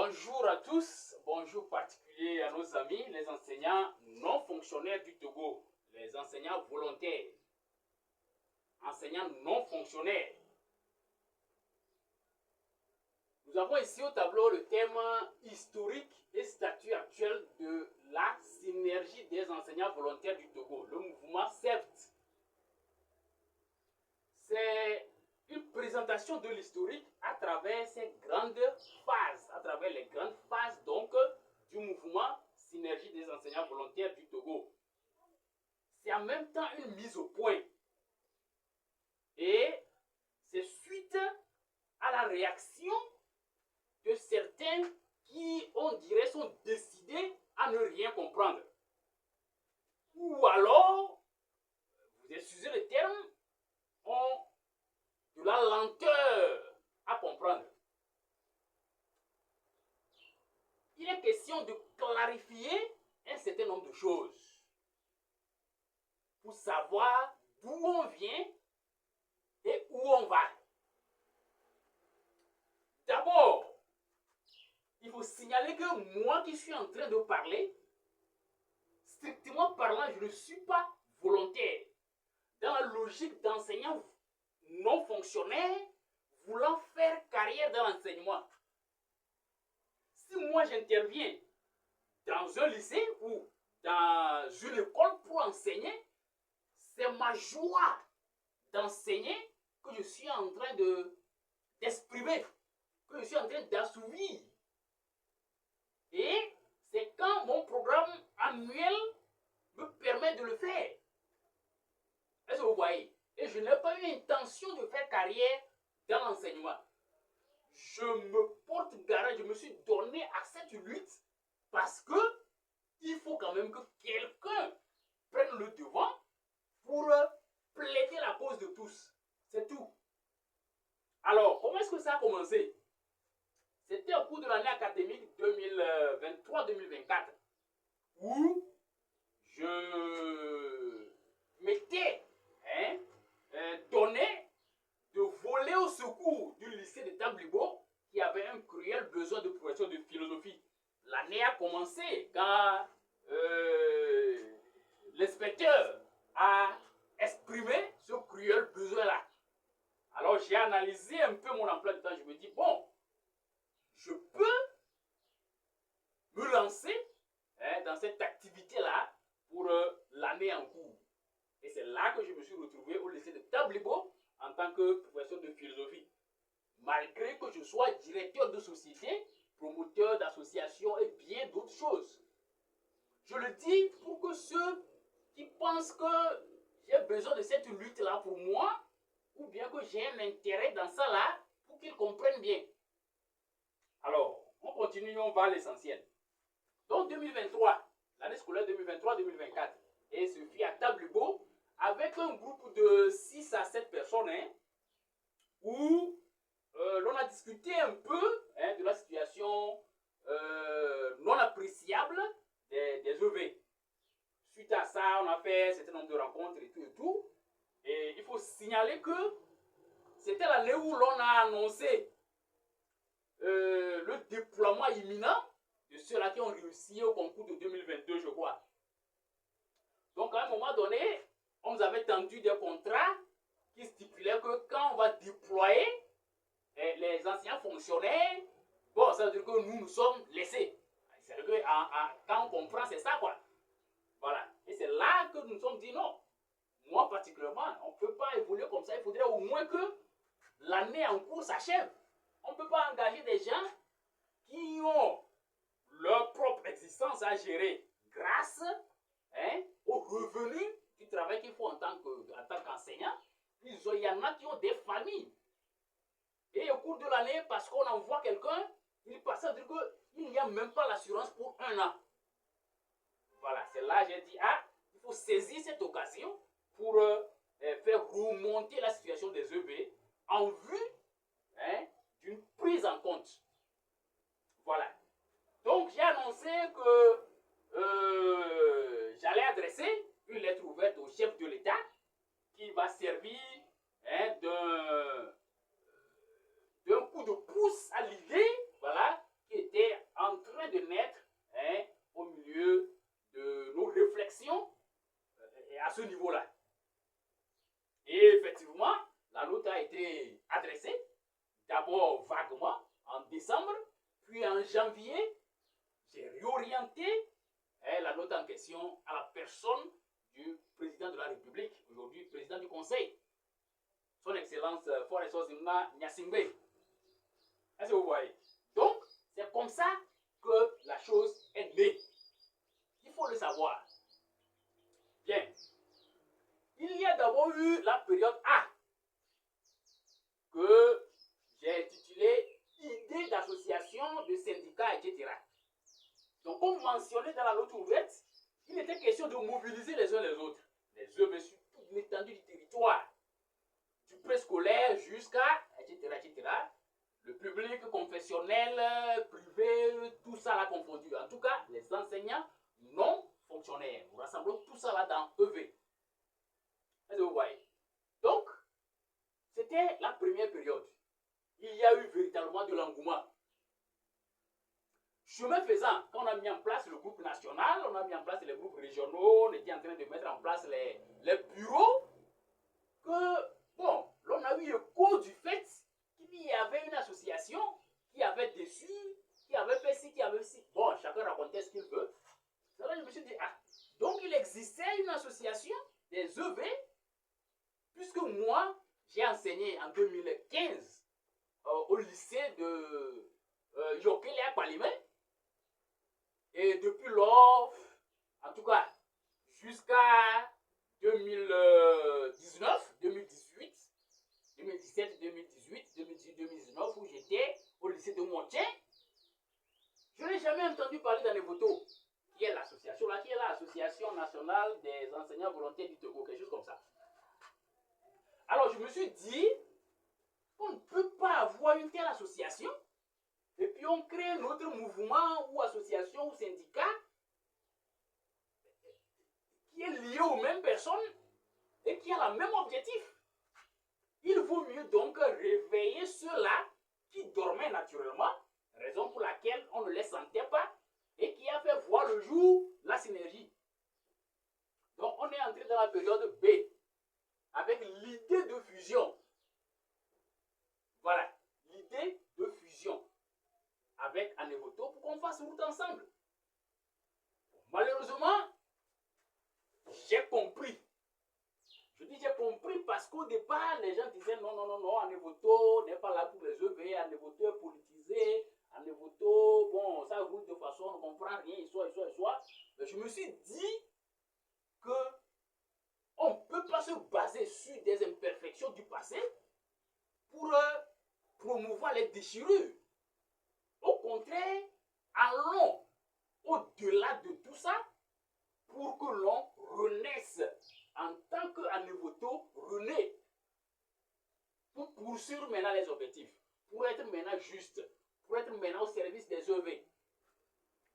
Bonjour à tous, bonjour particulier à nos amis, les enseignants non fonctionnaires du Togo, les enseignants volontaires, enseignants non fonctionnaires. Nous avons ici au tableau le thème historique et statut actuel de la synergie des enseignants volontaires du Togo, le mouvement CEVT. C'est une présentation de l'historique à travers ces grandes phases, à travers les grandes phases donc du mouvement synergie des enseignants volontaires du Togo. C'est en même temps une mise au point et c'est suite à la réaction de certains qui, on dirait, sont décidés à ne rien comprendre. Ou alors, vous excusez le terme, ont de la lenteur à comprendre. Il est question de clarifier un certain nombre de choses pour savoir d'où on vient et où on va. D'abord, il faut signaler que moi qui suis en train de parler, strictement parlant, je ne suis pas volontaire. Dans la logique d'enseignant non fonctionnaire voulant faire carrière dans l'enseignement. Si moi j'interviens dans un lycée ou dans une école pour enseigner, c'est ma joie d'enseigner que je suis en train d'exprimer, que je suis en train d'assouvir. Et c'est quand mon programme annuel me permet de le faire. Est-ce que vous voyez? Et je n'ai pas eu l'intention de faire carrière dans l'enseignement. Je me porte garant, je me suis donné à cette lutte parce que il faut quand même que quelqu'un prenne le devant pour plaider la cause de tous. C'est tout. Alors, comment est-ce que ça a commencé? C'était au cours de l'année académique 2023-2024 où je m'étais donné de voler au secours du lycée de Tablibo qui avait un cruel besoin de professeur de philosophie. L'année a commencé quand l'inspecteur a exprimé ce cruel besoin-là. Alors j'ai analysé un peu mon emploi du temps. Je me dis, bon, je peux me lancer dans cette activité-là pour l'année en cours. Et c'est là que je me suis retrouvé au lycée de Tablibo en tant que professeur de philosophie. Malgré que je sois directeur de société, promoteur d'associations et bien d'autres choses. Je le dis pour que ceux qui pensent que j'ai besoin de cette lutte-là pour moi, ou bien que j'ai un intérêt dans ça là, pour qu'ils comprennent bien. Alors, on continue, on va à l'essentiel. Donc 2023, l'année scolaire 2023-2024, et ce fut à Tablibo, avec un groupe de 6 à 7 personnes, où l'on a discuté un peu de la situation non appréciable des EV. Suite à ça, on a fait un certain nombre de rencontres et tout et tout. Et il faut signaler que c'était l'année où l'on a annoncé le déploiement imminent de ceux-là qui ont réussi au concours de 2022, je crois. Donc, à un moment donné, on nous avait tendu des contrats qui stipulaient que quand on va déployer les anciens fonctionnaires, bon, ça veut dire que nous sommes laissés. C'est-à-dire que quand on comprend, c'est ça, quoi. Voilà. Et c'est là que nous nous sommes dit non. Moi, particulièrement, on ne peut pas évoluer comme ça. Il faudrait au moins que l'année en cours s'achève. On ne peut pas engager des gens qui ont leur propre existence à gérer grâce aux revenus du travail qu'il faut en tant qu'enseignant. Il y en a qui ont des familles. Et au cours de l'année, parce qu'on envoie quelqu'un, il passe à dire qu'il n'y a même pas l'assurance pour 1 an. Voilà, c'est là que j'ai dit, il faut saisir cette occasion pour faire remonter la situation des EV en vue d'une prise en compte. Voilà. Donc, j'ai annoncé que j'allais adresser une lettre ouverte au chef de l'État qui va servir d'un coup de pouce à l'idée, voilà, qui était vaguement en décembre, puis en janvier, j'ai réorienté la note en question à la personne du président de la République, aujourd'hui président du Conseil, son Excellence Foresos Gnassingbé. Est-ce que vous voyez? Donc, c'est comme ça que la chose est née. Il faut le savoir. Bien. Il y a d'abord eu la période A, que j'ai intitulée Idées d'association, de syndicats, etc. Donc, comme mentionné dans la note ouverte, il était question de mobiliser les uns les autres, les œuvres sur toute l'étendue du territoire, du préscolaire jusqu'à, etc., etc., le public confessionnel, privé, tout ça là confondu. En tout cas, les enseignants non fonctionnaires. Nous rassemblons tout ça là dans EV. Est-ce que vous voyez? Donc, c'était la première période. Il y a eu véritablement de l'engouement. Chemin faisant, quand on a mis en place le groupe national, on a mis en place les groupes régionaux, on était en train de mettre en place les bureaux, que, bon, l'on a eu écho du fait qu'il y avait une association qui avait déçu, qui avait fait ci, qui avait ci. Bon, chacun racontait ce qu'il veut. Alors je me suis dit, ah, donc il existait une association des EV, puisque moi, j'ai enseigné en 2015 au lycée de Yokele à Palimé. Et depuis lors, en tout cas, jusqu'à 2019, 2018, 2017, 2018, 2018, 2019, où j'étais au lycée de Montien, je n'ai jamais entendu parler d'Anevoto, qui est l'association là, qui est l'association nationale des enseignants volontaires du Togo, quelque chose comme ça. Alors je me suis dit, on ne peut pas avoir une telle association, et puis on crée un autre mouvement ou association ou syndicat qui est lié aux mêmes personnes et qui a le même objectif. Il vaut mieux donc réveiller ceux-là qui dormaient naturellement, raison pour laquelle on ne les sentait pas et qui a fait voir le jour la synergie. Donc on est entré dans la période B avec l'idée de fusion. Voilà, l'idée de fusion avec Anevoto pour qu'on fasse route ensemble. Malheureusement, j'ai compris. Je dis j'ai compris parce qu'au départ, les gens disaient non, non, non, non, Anevoto n'est pas là pour les EV, Anevoto est politisé, Anevoto, bon, ça roule de façon, on ne comprend rien, soit. Mais je me suis dit que on ne peut pas se baser sur des imperfections du passé pour promouvoir les déchirures. Au contraire, allons au-delà de tout ça pour que l'on renaisse en tant qu'Anevoto renaît pour poursuivre maintenant les objectifs, pour être maintenant juste, pour être maintenant au service des EV.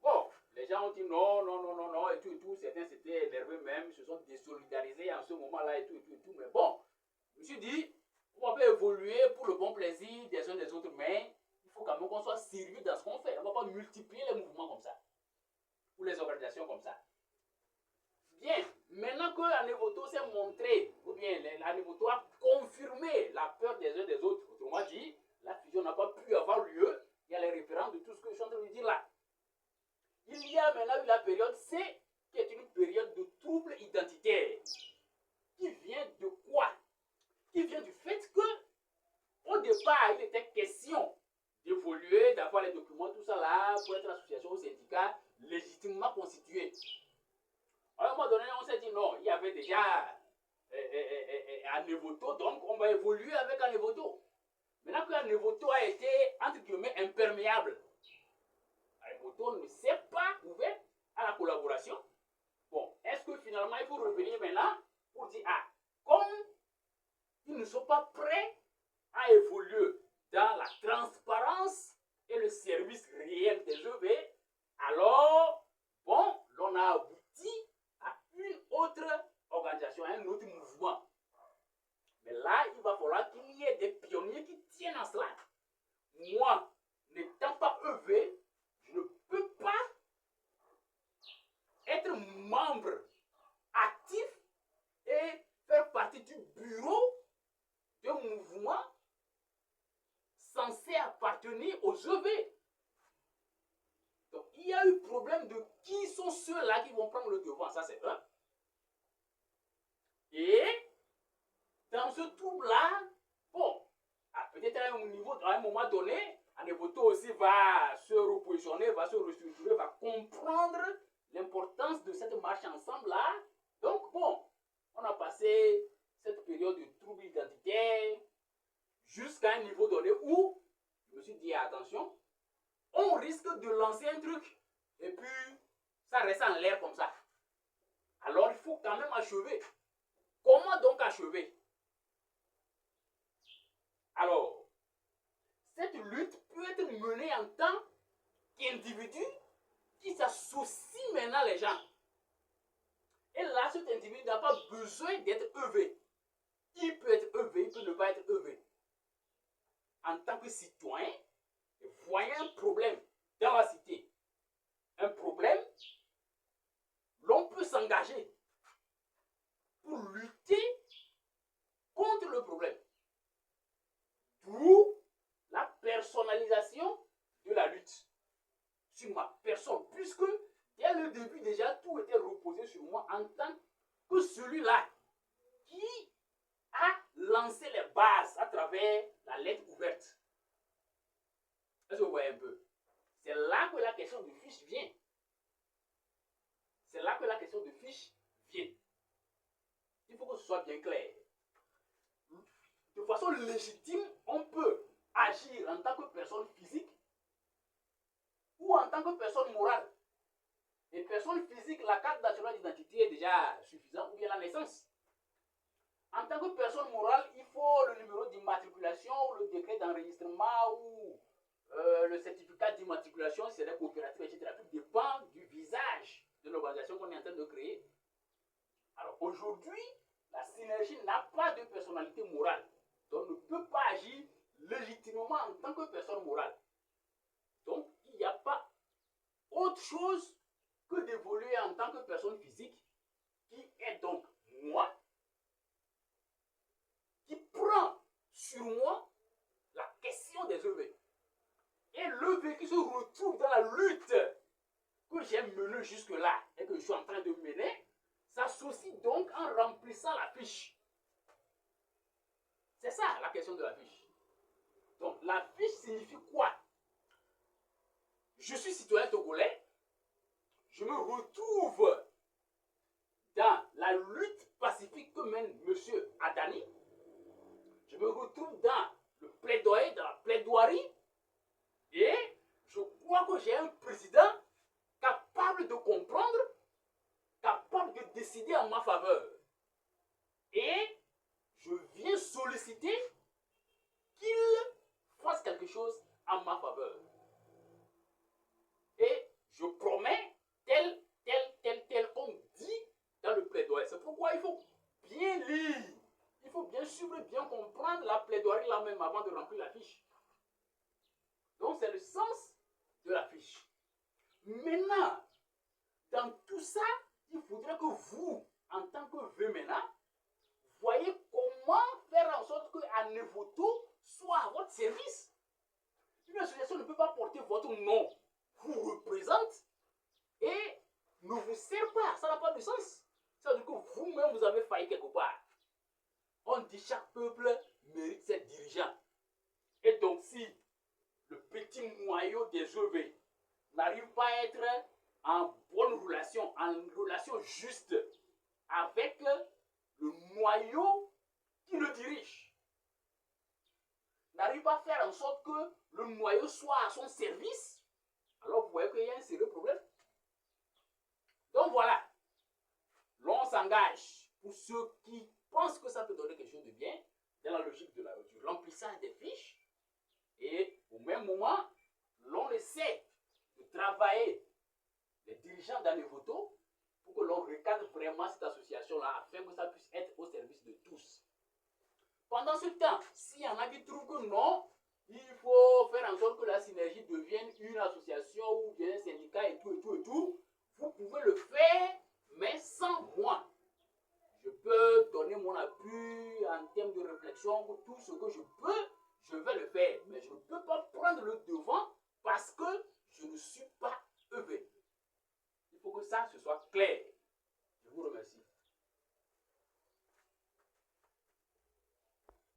Bon, les gens ont dit non, non, non, non, non, et tout, certains s'étaient énervés même, ils se sont désolidarisés en ce moment-là et tout, mais bon, je me suis dit, on va évoluer pour le bon plaisir des uns des autres, mais il faut quand même qu'on soit sérieux dans ce qu'on fait. On ne va pas multiplier les mouvements comme ça, ou les organisations comme ça. Bien, maintenant que Anevoto s'est montré, ou bien Anevoto a confirmé la peur des uns des autres, autrement dit, la fusion n'a pas pu avoir lieu, il y a les références de tout ce que je suis en train de dire là. Il y a maintenant eu la période C, qui est une période de trouble identitaire. Qui vient de quoi? Qui vient du fait que, au départ, il était question d'évoluer, d'avoir les documents, tout ça là, pour être association ou syndicat légitimement constitué. À un moment donné, on s'est dit non, il y avait déjà Anevoto, donc on va évoluer avec Anevoto. Maintenant que Anevoto a été, entre guillemets, imperméable, Anevoto ne s'est pas ouvert à la collaboration. Bon, est-ce que finalement il faut revenir maintenant pour dire, ah, comme ils ne sont pas prêts à évoluer dans la transparence et le service réel des EV, alors, bon, l'on a abouti à une autre organisation, à un autre mouvement. Mais là, il va falloir qu'il y ait des pionniers qui tiennent à cela. Moi, n'étant pas EV, je ne peux pas être membre actif et faire partie du bureau d'un mouvement censé appartenir EV. Donc, il y a eu problème de qui sont ceux-là qui vont prendre le devant. Ça, c'est un. Et dans ce trouble-là, bon, peut-être à un niveau, à un moment donné, Anevoto aussi va se repositionner, va se restructurer, va comprendre l'importance de cette marche ensemble-là. Donc, bon, on a passé cette période de trouble identitaire jusqu'à un niveau donné où je me suis dit, attention, on risque de lancer un truc et puis ça reste en l'air comme ça. Alors, il faut quand même achever. Comment donc achever? Alors, cette lutte peut être menée en tant qu'individu qui s'associe maintenant les gens. Et là, cet individu n'a pas besoin d'être EV. Il peut être EV, il peut ne pas être EV. En tant que citoyen, voyant un problème dans la cité, un problème, l'on peut s'engager pour lutter contre le problème. D'où la personnalisation de la lutte sur ma personne, puisque dès le début déjà tout était reposé sur moi en tant que celui-là qui a lancé les bases à travers la lettre ouverte. Est-ce que vous voyez un peu? C'est là que la question de fiche vient. C'est là que la question de fiche vient. Il faut que ce soit bien clair. De façon légitime, on peut agir en tant que personne physique ou en tant que personne morale. Et personne physique, la carte nationale d'identité est déjà suffisante, ou bien la naissance. En tant que personne morale, il faut le numéro d'immatriculation ou le décret d'enregistrement ou le certificat d'immatriculation, si c'est des coopératives, etc. Tout dépend du visage de l'organisation qu'on est en train de créer. Alors aujourd'hui, la synergie n'a pas de personnalité morale. Donc ne peut pas agir légitimement en tant que personne morale. Donc il n'y a pas autre chose que d'évoluer en tant que personne physique qui est donc moi, qui prend sur moi la question des EV. Et l'EV qui se retrouve dans la lutte que j'ai menée jusque-là et que je suis en train de mener, s'associe donc en remplissant la fiche. C'est ça la question de la fiche. Donc la fiche signifie quoi? Je suis citoyen togolais, je me retrouve dans la lutte pacifique que mène M. Adani, je me retrouve dans le plaidoyer, dans la plaidoirie, et je crois que j'ai un président capable de comprendre, capable de décider en ma faveur. Et je viens solliciter qu'il fasse quelque chose en ma faveur. Et je promets tel qu'on dit dans le plaidoyer. C'est pourquoi il faut bien lire. Il faut bien suivre, bien comprendre la plaidoirie là même avant de remplir la fiche. Donc c'est le sens de la fiche. Maintenant, dans tout ça, il faudrait que vous, en tant que VMENA, voyez comment faire en sorte que Anevoto soit à votre service. Une association ne peut pas porter votre nom, vous représente et ne vous sert pas. Ça n'a pas de sens. Ça veut dire que vous-même, vous avez failli quelque part. On dit chaque peuple mérite ses dirigeants. Et donc, si le petit noyau des EV n'arrive pas à être en bonne relation, en relation juste avec le noyau qui le dirige, n'arrive pas à faire en sorte que le noyau soit à son service, alors vous voyez qu'il y a un sérieux problème. Donc voilà, l'on s'engage pour ceux qui pensent que ça peut donner quelque chose de bien dans la logique du remplissage des fiches, et au même moment, l'on essaie de travailler les dirigeants d'Anevoto pour que l'on recadre vraiment cette association-là afin que ça puisse être au service de tous. Pendant ce temps, s'il y en a qui trouvent que non, il faut faire en sorte que la synergie devienne une association ou bien un syndicat et tout, vous pouvez le faire, mais sans moi. Je peux donner mon appui en termes de réflexion, tout ce que je peux, je vais le faire. Mais je ne peux pas prendre le devant que ça, ce soit clair. Je vous remercie.